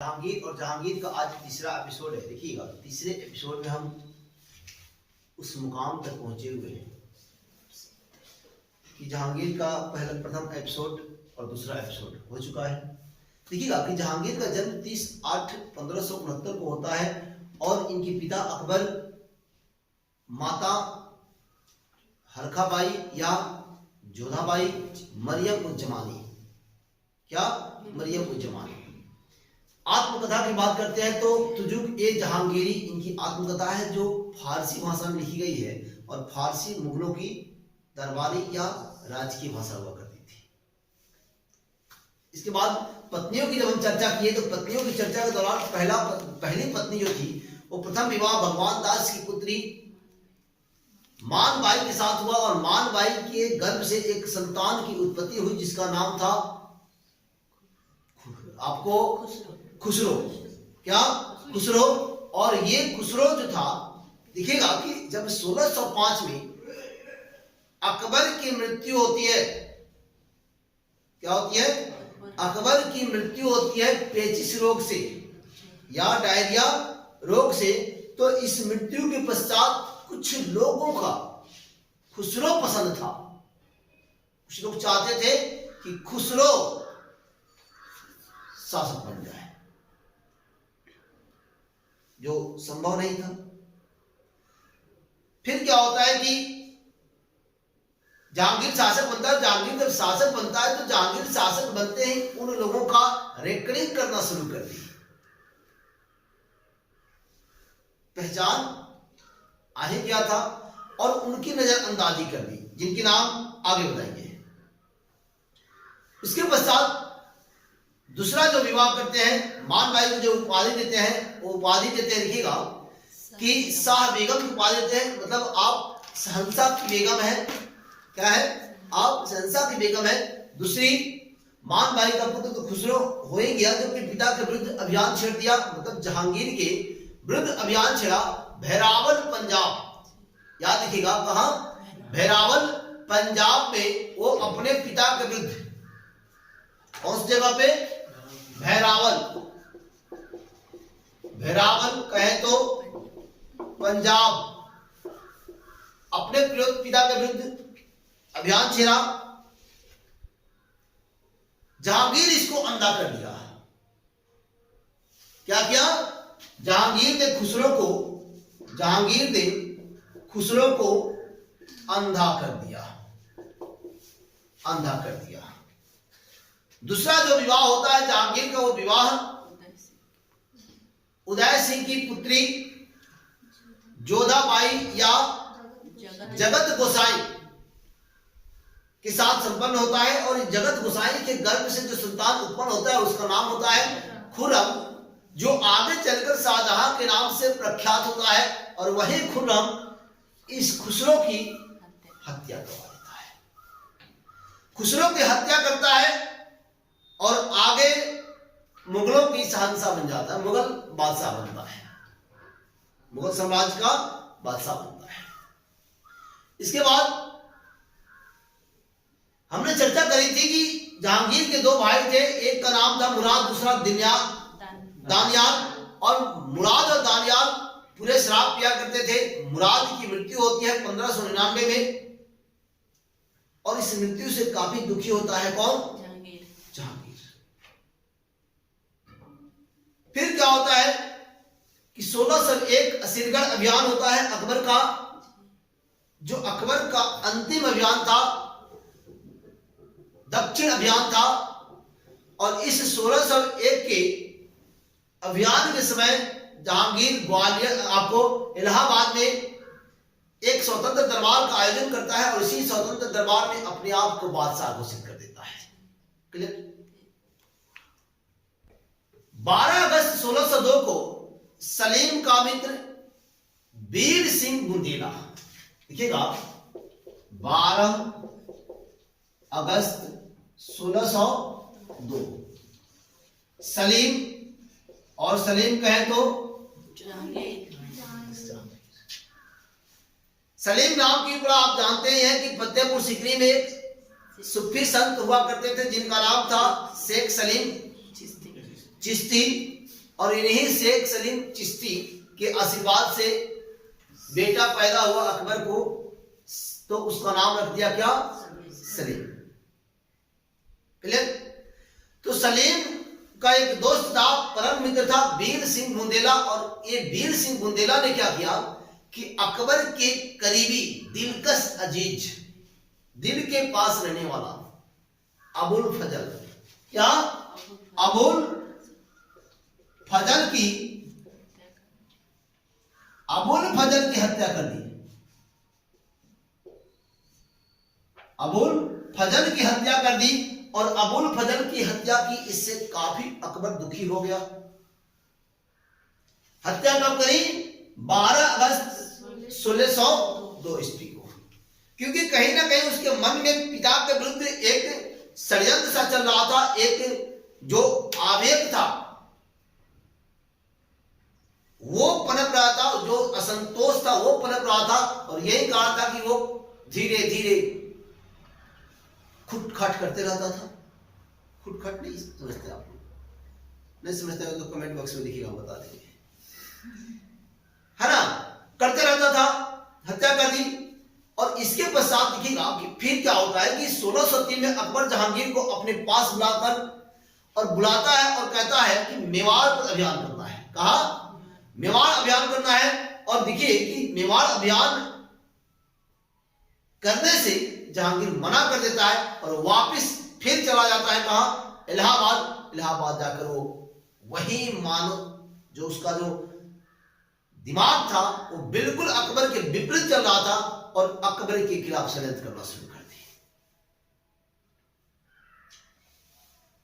जहांगीर और जहांगीर का आज तीसरा एपिसोड है। देखिएगा, तीसरे एपिसोड में हम उस मुकाम तक पहुंचे हुए हैं कि जहांगीर का प्रथम एपिसोड और दूसरा एपिसोड हो चुका है। देखिएगा कि जहांगीर का जन्म 30/8/1569 को होता है और इनके पिता अकबर, माता हरखाबाई या जोधाबाई मरियम-उज़-ज़मानी, क्या मरियम-उज़-ज़मानी। आत्मकथा की बात करते हैं तो तुजुक ए जहांगीरी इनकी आत्मकथा है जो फारसी भाषा में लिखी गई है और फारसी मुगलों की दरबारी या राजकीय भाषा हुआ करती थी। इसके बाद पत्नियों की जब हम चर्चा किए तो पत्नियों की चर्चा के दौरान पहली पत्नी जो थी वो प्रथम विवाह भगवान दास की पुत्री मान बाई के साथ हुआ और मान बाई के गर्भ से एक संतान की उत्पत्ति हुई जिसका नाम था आपको खुसरो। क्या? खुसरो। और ये खुसरो जो था, दिखेगा कि जब 1605 में अकबर की मृत्यु होती है, क्या होती है? अकबर की मृत्यु होती है पेचिश रोग से या डायरिया रोग से। तो इस मृत्यु के पश्चात कुछ लोगों का खुसरो पसंद था। कुछ लोग चाहते थे कि खुसरो शासक बन जाए, जो संभव नहीं था। फिर क्या होता है कि जहांगीर शासक बनता है। जहांगीर जब शासक बनता है तो जहांगीर शासक बनते ही उन लोगों का रेकॉर्डिंग करना शुरू कर दी, पहचान आगे क्या था और उनकी नजरअंदाजी कर दी, जिनके नाम आगे बताएंगे। उसके पश्चात दूसरा जो विवाह करते हैं, मान बाई को जो उपाधि देते हैं, वो उपाधि देते हैं, देखिएगा कि शाह बेगम की उपाधि देते हैं। मतलब आप शहंशाह की बेगम है। क्या है? आप शहंशाह की बेगम है। दूसरी मान बाई का पुत्र तो खुसरो हो ही गया, जबकि पिता के विरुद्ध अभियान छेड़ दिया। मतलब जहांगीर के विरुद्ध अभियान छेड़ा भैरावल पंजाब। याद रखिएगा, कहां? भैरावल पंजाब में वो अपने पिता के विरुद्ध, कौन सी जगह पे? भैरावल। भैरावल कहे तो पंजाब, अपने पिता के विरुद्ध अभियान छेड़ा। जहांगीर इसको अंधा कर दिया। क्या किया? जहांगीर ने खुसरो को अंधा कर दिया। अंधा कर दिया। दूसरा जो विवाह होता है जहांगीर का, वो विवाह उदय सिंह की पुत्री जोधाबाई या जगत गोसाई के साथ संपन्न होता है। और जगत गोसाई के गर्भ से जो संतान उत्पन्न होता है उसका नाम होता है खुर्रम, जो आगे चलकर शाहजहां के नाम से प्रख्यात होता है। और वही खुर्रम इस खुसरो की हत्या करवा देता है। खुसरो की हत्या करता है और आगे मुगलों की शहंशाह बन जाता है, मुगल बादशाह बनता है, मुगल साम्राज्य का बादशाह बनता है। इसके बाद हमने चर्चा करी थी कि जहांगीर के दो भाई थे, एक का नाम था मुराद, दूसरा दानियाल। और मुराद और दानियाल पूरे शराब पिया करते थे। मुराद की मृत्यु होती है 1599 में और इस मृत्यु से काफी दुखी होता है कौन? जहांगीर। फिर क्या होता है कि 1601 असीरगढ़ अभियान होता है अकबर का, जो अकबर का अंतिम अभियान था, दक्षिण अभियान था। और इस 1601 के अभियान के समय जहांगीर ग्वालियर, आपको इलाहाबाद में एक स्वतंत्र दरबार का आयोजन करता है और इसी स्वतंत्र दरबार में अपने आप को बादशाह घोषित कर देता है। क्लियर? 12 अगस्त 1602 को सलीम का मित्र वीर सिंह बुंदेला, देखिएगा 12 अगस्त 1602, सलीम, और सलीम कहे तो सलीम नाम की बड़ा आप जानते हैं कि फतेहपुर सीकरी में एक सूफी संत हुआ करते थे जिनका नाम था शेख सलीम चिश्ती। और इन्हीं शेख सलीम चिश्ती के आशीर्वाद से बेटा पैदा हुआ अकबर को, तो उसका नाम रख दिया क्या? सलीम। क्लियर? तो सलीम का एक दोस्त था, परम मित्र था, वीर सिंह बुंदेला। और ये वीर सिंह बुंदेला ने क्या किया कि अकबर के करीबी, दिलकश, अजीज, दिल के पास रहने वाला अबुल फजल, क्या? अबुल फजल की हत्या कर दी। अबुल फजल की हत्या कर दी। और अबुल फजल की हत्या की, इससे काफी अकबर दुखी हो गया। हत्या कब करी? 12 अगस्त 1602 ईस्वी को। क्योंकि कहीं ना कहीं उसके मन में पिता के विरुद्ध एक षड्यंत्र सा चल रहा था, एक जो आवेग था वो पनप रहा था, जो असंतोष था वो पनप रहा था। और यही कारण था कि वो धीरे धीरे खुटखाट करते रहता था। खुटखाट नहीं समझते आप लोग? नहीं समझते हो तो कमेंट बॉक्स में लिखिएगा, बता देंगे, है ना? करते रहता था, हत्या कर दी। और इसके पश्चात देखिएगा कि फिर क्या होता है कि 1603 में अकबर जहांगीर को अपने पास बुलाता है और कहता है कि मेवाड़ पर अभियान करना है। कहा? मेवाड़ अभियान करना है। और देखिए कि मेवाड़ अभियान करने से जहांगीर मना कर देता है और वापस फिर चला जाता है। कहा? इलाहाबाद। इलाहाबाद जाकर वो वही मानो जो उसका जो दिमाग था वो बिल्कुल अकबर के विपरीत चल रहा था और अकबर के खिलाफ षड्यंत्र करना शुरू कर दिया।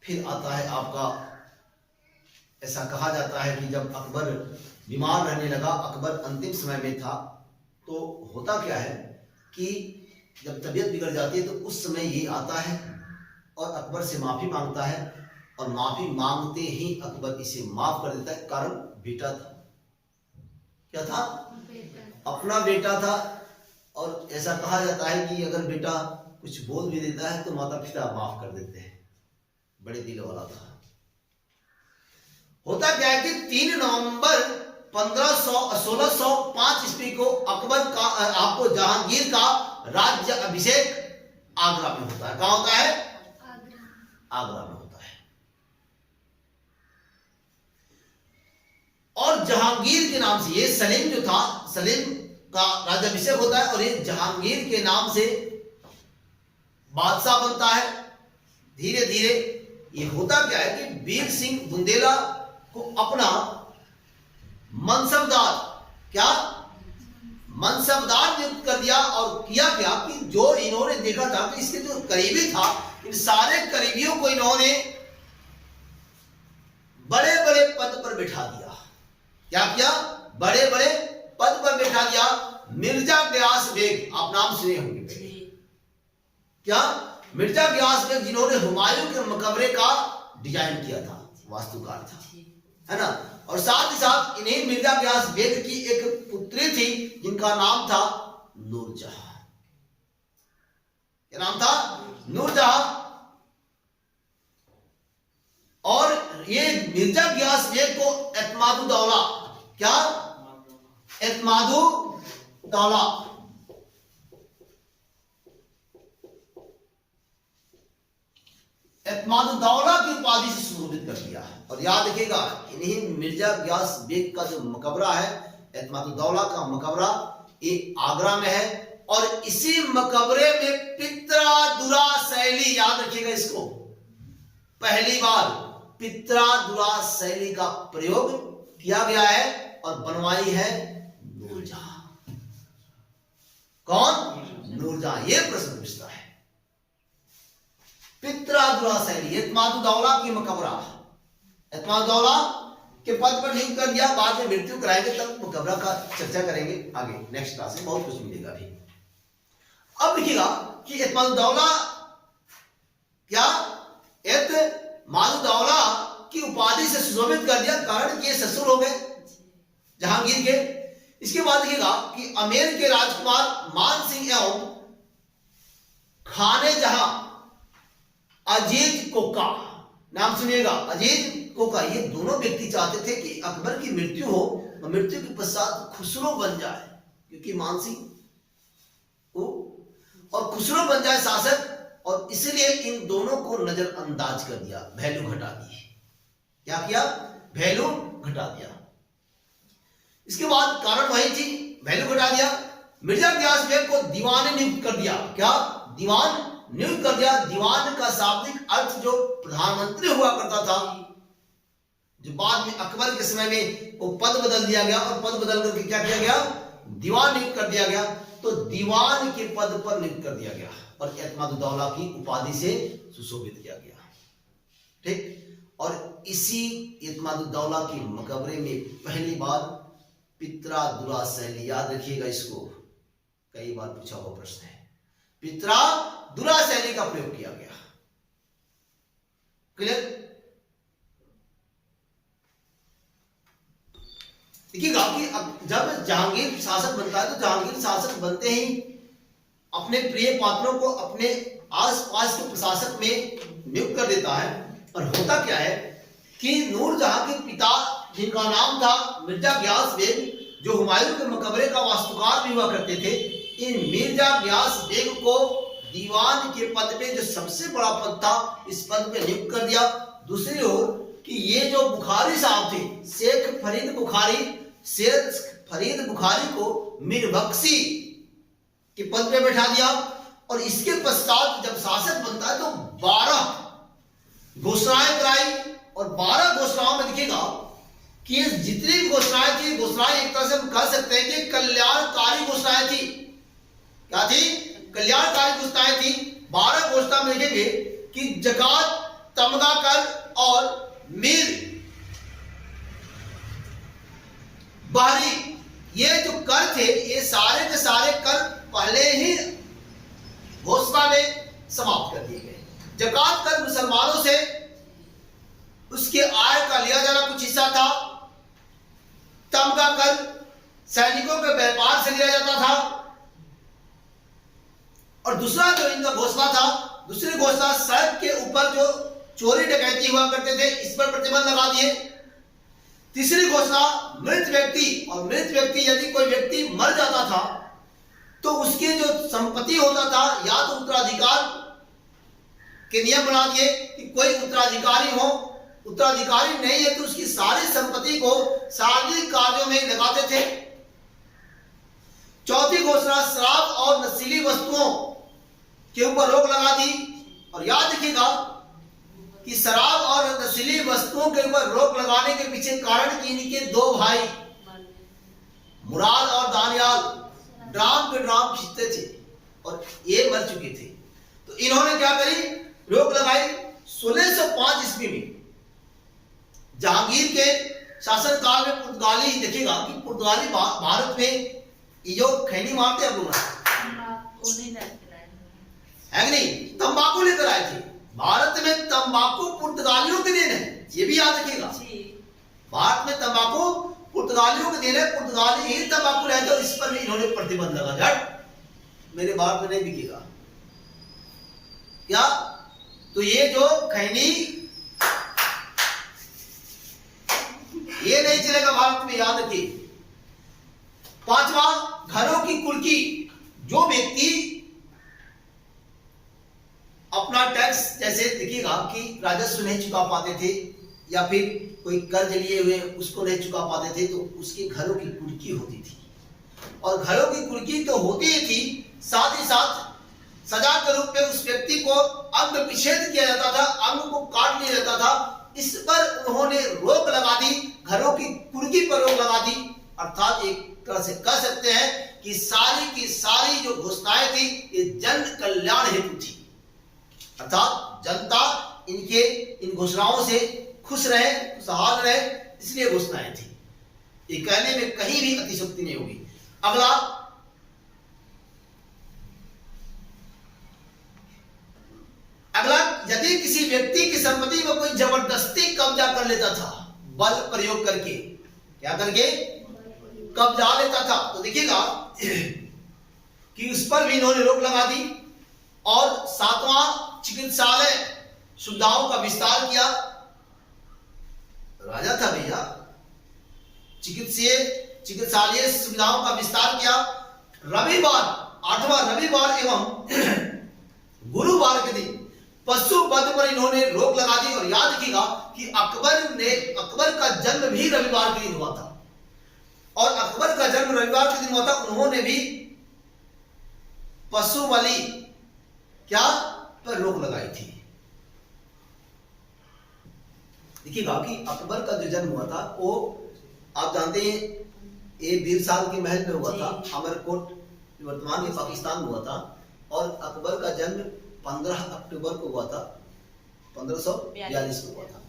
फिर आता है आपका, ऐसा कहा जाता है कि जब अकबर बीमार रहने लगा, अकबर अंतिम समय में था, तो होता क्या है कि जब तबीयत बिगड़ जाती है तो उस समय ये आता है और अकबर से माफी मांगता है। और माफी मांगते ही अकबर इसे माफ कर देता है। कारण बेटा था। क्या था? अपना बेटा था। और ऐसा कहा जाता है कि अगर बेटा कुछ बोल भी देता है तो माता पिता माफ कर देते हैं। बड़े दिल वाला था। होता क्या है कि 3 नवंबर 1605 ईस्वी को अकबर का आपको जहांगीर का राज्य अभिषेक आगरा में होता है। कहां होता है? आगरा में होता है। और जहांगीर के नाम से, ये सलीम जो था, सलीम का राज्याभिषेक होता है और ये जहांगीर के नाम से बादशाह बनता है। धीरे धीरे ये होता क्या है कि वीर सिंह बुंदेला को अपना मनसबदार, क्या? मनसबदार नियुक्त कर दिया। और किया क्या कि जो इन्होंने देखा था कि इसके जो करीबी था, इन सारे करीबियों को इन्होंने बड़े बड़े पद पर बिठा दिया। क्या किया? बड़े बड़े पद पर बिठा दिया। मिर्जा गयास बेग, आप नाम सुने होंगे। क्या? मिर्जा गयास बेग, जिन्होंने हुमायूं के मकबरे का डिजाइन किया था, वास्तुकार था, है ना? और साथ ही साथ इन्हीं मिर्जा गयास बेग की एक पुत्री थी जिनका नाम था नूरजहां। क्या नाम था? नूरजहां। और ये मिर्जा गयास बेग को एतमादुद्दौला, क्या? एतमादुद्दौला, एतमादुद्दौला की उपाधि से संबोधित कर दिया। और याद रखिएगा, इन्हीं मिर्जा गयास बेग का जो मकबरा है, एतमादुद्दौला का मकबरा, ये आगरा में है। और इसी मकबरे में पित्रादुरा शैली, याद रखिएगा इसको, पहली बार पित्रादुरा शैली का प्रयोग किया गया है और बनवाई है नूरजहां। कौन? नूरजहां। ये प्रश्न पूछता है। पित्रादुरा शैली, एतमादुद्दौला की मकबरा, एतमादुद्दौला के पद पर नियुक्त कर दिया। बाद में मृत्यु कराएंगे, तब मकबरा का चर्चा करेंगे आगे नेक्स्ट क्लास में, बहुत कुछ मिलेगा भी। अब देखिएगा कि एतमादुद्दौला, क्या? एतमादुद्दौला की उपाधि से सुशोभित कर दिया, कारण कि ससुर हो गए जहांगीर के। इसके बाद देखिएगा कि अमेर के राजकुमार मान सिंह एवं खाने जहां अजीज कोका, नाम सुनिएगा, अजीज को का। ये दोनों व्यक्ति चाहते थे कि अकबर की मृत्यु हो और मृत्यु के पश्चात खुसरो बन जाए, क्योंकि मानसिंह को और खुसरो बन जाए शासक, और इसलिए इन दोनों को नजरअंदाज कर दिया, वैल्यू घटा दी। क्या किया? वैल्यू घटा दिया। इसके बाद कारण वही थी, वैल्यू घटा दिया। मिर्जा गियास बेग को दीवान नियुक्त कर दिया। क्या? दीवान नियुक्त कर दिया। दीवान का शाब्दिक अर्थ जो प्रधानमंत्री हुआ करता था, जो बाद में अकबर के समय में वो पद बदल दिया गया, और पद बदल करके क्या किया गया? दीवान नियुक्त कर दिया गया। तो दीवान के पद पर नियुक्त कर दिया गया और एतमादुद्दौला की उपाधि से सुशोभित किया गया। ठीक। और इसी एतमादुद्दौला के मकबरे में पहली बार पित्रा दुरा शैली, याद रखिएगा इसको, कई बार पूछा हुआ प्रश्न है, पित्रा दुरा शैली का प्रयोग किया गया। क्लियर? देखिएगा कि जब जहांगीर शासक बनता है तो जहांगीर शासक बनते ही अपने प्रिय पात्रों को अपने आसपास के प्रशासक में नियुक्त कर देता है। और होता क्या है कि नूरजहां के पिता, जिनका नाम था मिर्जा गियास बेग, जो हुमायूं के मकबरे का वास्तुकार भी हुआ करते थे, इन मिर्जा गियास बेग को दीवान के पद पे, जो सबसे बड़ा पद था, इस पद पे नियुक्त कर दिया। दूसरी ओर कि ये जो बुखारी साहब थे, शेख फरीद बुखारी, शेख फरीद बुखारी को मीर बख्शी के पद पे बैठा दिया। और इसके पश्चात जब शासक बनता है तो 12 घोषणाएं कराई, और 12 घोषणाओं में दिखेगा कि जितनी भी घोषणाएं थी, घोषणाएं एक तरह से हम कह सकते हैं कि कल्याणकारी घोषणाएं थी। क्या थी? कल्याणकारी घोषणाएं थी। 12 घोषणा में देखेंगे कि जकात, तमगा कर और मीर बाहरी, ये जो कर थे, ये सारे के सारे कर पहले ही घोषणा में समाप्त कर दिए गए। जकात कर मुसलमानों से उसके आय का लिया जाना कुछ हिस्सा था। तमगा कर सैनिकों के व्यापार से लिया जाता था। और दूसरा जो इनका घोषणा था, दूसरी घोषणा, सड़क के ऊपर जो चोरी डकैती हुआ करते थे, इस पर प्रतिबंध लगा दिए। तीसरी घोषणा, मृत व्यक्ति, और मृत व्यक्ति यदि कोई व्यक्ति मर जाता था तो उसके जो संपत्ति होता था, या तो उत्तराधिकार के नियम बना दिए कि कोई उत्तराधिकारी हो, उत्तराधिकारी नहीं है तो उसकी सारी संपत्ति को सार्वजनिक कार्यों में लगाते थे। चौथी घोषणा, शराब और नशीली वस्तुओं के ऊपर रोक लगा दी। और याद रखिएगा कि शराब और नशीली वस्तुओं के ऊपर रोक लगाने के पीछे कारण कि इनके 2 भाई मुराद और दानियाल ड्राम पे ड्राम खींचते थे और ये मर चुके थे। तो इन्होंने क्या करी? रोक लगाई। 1605 ईस्वी में जहांगीर के शासनकाल में पुर्तगाली, देखिएगा कि पुर्तगाली भारत में ये जो खैनी मारते हैं लोग है कि नहीं, तंबाकू लेकर आए थे। भारत में तंबाकू पुर्तगालियों के देन है, ये भी याद रखिएगा। भारत में तंबाकू पुर्तगालियों के देन है, पुर्तगाली ही तंबाकू लाए थे और इस पर भी इन्होंने प्रतिबंध लगा दिया, मेरे भारत में नहीं बिकेगा। क्या? तो ये जो खैनी, ये नहीं चलेगा भारत में, याद रखिए। 5वां, घरों की कुर्की। जो व्यक्ति अपना टैक्स, जैसे देखिएगा कि राजस्व नहीं चुका पाते थे या फिर कोई कर्ज लिए हुए उसको नहीं चुका पाते थे, तो उसके घरों की कुर्की होती थी। और घरों की कुर्की तो होती ही थी, साथ ही साथ सजा के रूप में उस व्यक्ति को अंग विच्छेद किया जाता था, अंग को काट लिया जाता था। इस पर उन्होंने रोक लगा दी, घरों की कुर्की पर रोक लगा दी। अर्थात एक तरह से कह सकते हैं कि सारी की सारी जो घोषणाएं थी ये जन कल्याण हेतु थी, अर्थात जनता इनके इन घोषणाओं से खुश रहे, खुशहाल रहे, इसलिए घोषणाएं थी। ये कहने में कहीं भी अतिशयोक्ति नहीं होगी। अगला, यदि किसी व्यक्ति की संपत्ति में कोई जबरदस्ती कब्जा कर लेता था, बल प्रयोग करके, क्या करके कब्जा लेता था, तो देखिएगा कि उस पर भी इन्होंने रोक लगा दी। और 7वां, चिकित्सालय सुविधाओं का विस्तार किया। राजा था भैया, चिकित्सालय सुविधाओं का विस्तार किया। रविवार, 8वां रविवार एवं गुरुवार के दिन पशु वध पर इन्होंने रोक लगा दी। और याद रखिएगा कि अकबर का जन्म भी रविवार के दिन हुआ था, और अकबर का जन्म रविवार के दिन हुआ था। उन्होंने भी पशु बलि क्या पर रोक लगाई थी। देखिएगा कि अकबर का जो जन्म हुआ था वो आप जानते हैं ये बीरसाल के महल में हुआ था, अमरकोट वर्तमान में पाकिस्तान में हुआ था। और अकबर का जन्म 15 अक्टूबर को हुआ था, 1542 में हुआ था।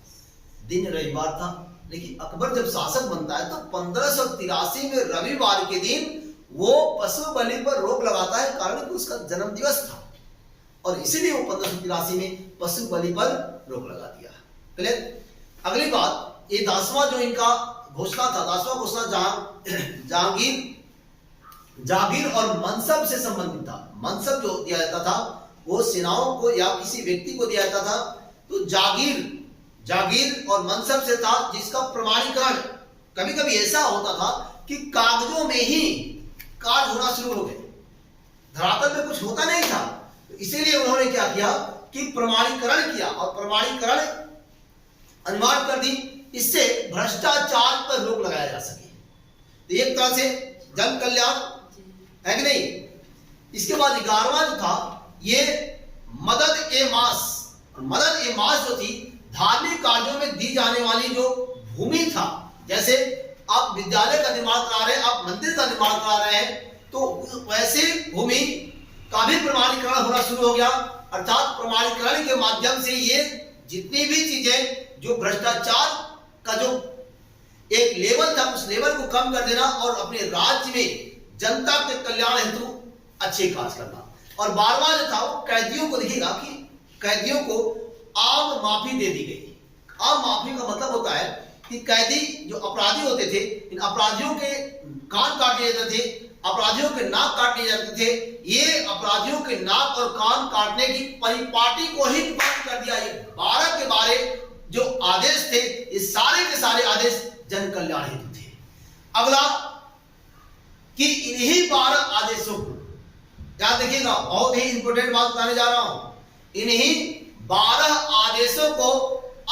दिन रविवार था, लेकिन अकबर जब शासक बनता है तो 1583 में रविवार के दिन वो पशु बलि पर रोक लगाता है, कारण कि उसका जन्म दिवस था, और इसीलिए वो 1583 में पशु बलि पर रोक लगा दिया। क्लियर? अगली बात, ये 10वां जो इनका घोषणा था, 10वां घोषणा जागीर और मनसब से संबंधित था। मनसब जो दिया जाता था वो सेनाओं को या किसी व्यक्ति को दिया जाता था। तो जागीर और मनसब से था, जिसका प्रमाणीकरण कभी कभी ऐसा होता था कि कागजों में ही कार्य होना शुरू हो गए, धरातल में कुछ होता नहीं था। तो इसीलिए उन्होंने क्या किया कि प्रमाणीकरण किया, और प्रमाणीकरण अनिवार्य कर दी, इससे भ्रष्टाचार पर रोक लगाया जा सके। तो एक तरह से जन कल्याण है कि नहीं। इसके बाद 11वां जो था ये मदद ए मास। और मदद ए मास जो थी धार्मिक कार्यों में दी जाने वाली जो भूमि था, जैसे आप विद्यालय का निर्माण करा रहे हैं, आप मंदिर का निर्माण करा रहे हैं, तो वैसे भूमि का भी प्रमाणीकरण होना शुरू हो गया। अर्थात प्रमाणीकरण के माध्यम से ये जितनी भी चीजें जो भ्रष्टाचार का जो एक लेवल था उस लेवल को कम कर देना, और अपने राज्य में जनता के कल्याण हेतु अच्छे कार्य करना। और 12वां जो था वो कैदियों को, देखिएगा कि कैदियों को आम माफी दे दी गई। आम माफी का मतलब होता है कि कैदी जो अपराधी होते थे, इन अपराधियों के कान काट दिए जाते थे, अपराधियों के नाक काट दिए जाते थे। ये अपराधियों के नाक और कान काटने की परिपाटी को ही बंद कर दिया। ये 12 के 12 जो आदेश थे, ये सारे के सारे आदेश जन कल्याण हेतु थे। अगला कि इन्हीं 12 आदेशों को याद देखिएगा, बहुत ही इंपोर्टेंट बात बताने जा रहा हूं। इन्हीं 12 आदेशों को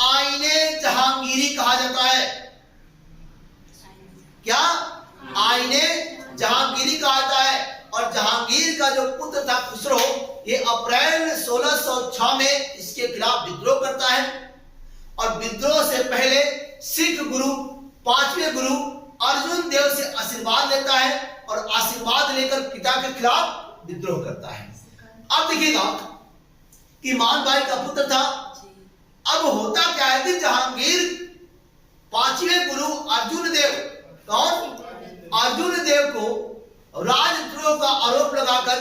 आईने जहांगीरी कहा जाता है। क्या? आईने जहांगीरी कहा जाता है। और जहांगीर का जो पुत्र था खुसरो, ये अप्रैल 1606 में इसके खिलाफ विद्रोह करता है। और विद्रोह से पहले सिख गुरु, 5वें गुरु अर्जुन देव से आशीर्वाद लेता है, और आशीर्वाद लेकर पिता के खिलाफ विद्रोह करता है। अब देखिएगा कि मान भाई का पुत्र था। अब होता क्या है कि जहांगीर 5वें गुरु अर्जुन देव, कौन? अर्जुन देव को राजद्रोह का आरोप लगाकर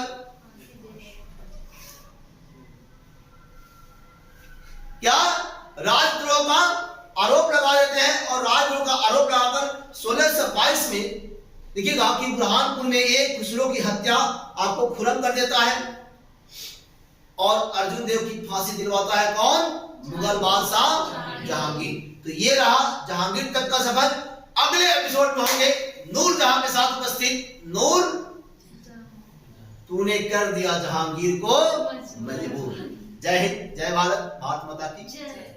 क्या राजद्रोह का आरोप लगा देते हैं। और राजद्रोह का आरोप लगाकर 1622 में देखिएगा कि बुरहानपुर में एक खुसरो की हत्या आपको खुरम कर देता है, और अर्जुन देव की फांसी दिलवाता है कौन? मुगल बादशाह जहांगीर। तो ये रहा जहांगीर तक का सफर। अगले एपिसोड में होंगे नूर जहां के साथ उपस्थित। नूर, तूने कर दिया जहांगीर को मजबूर। जय हिंद, जय भारत, भारत माता की जय।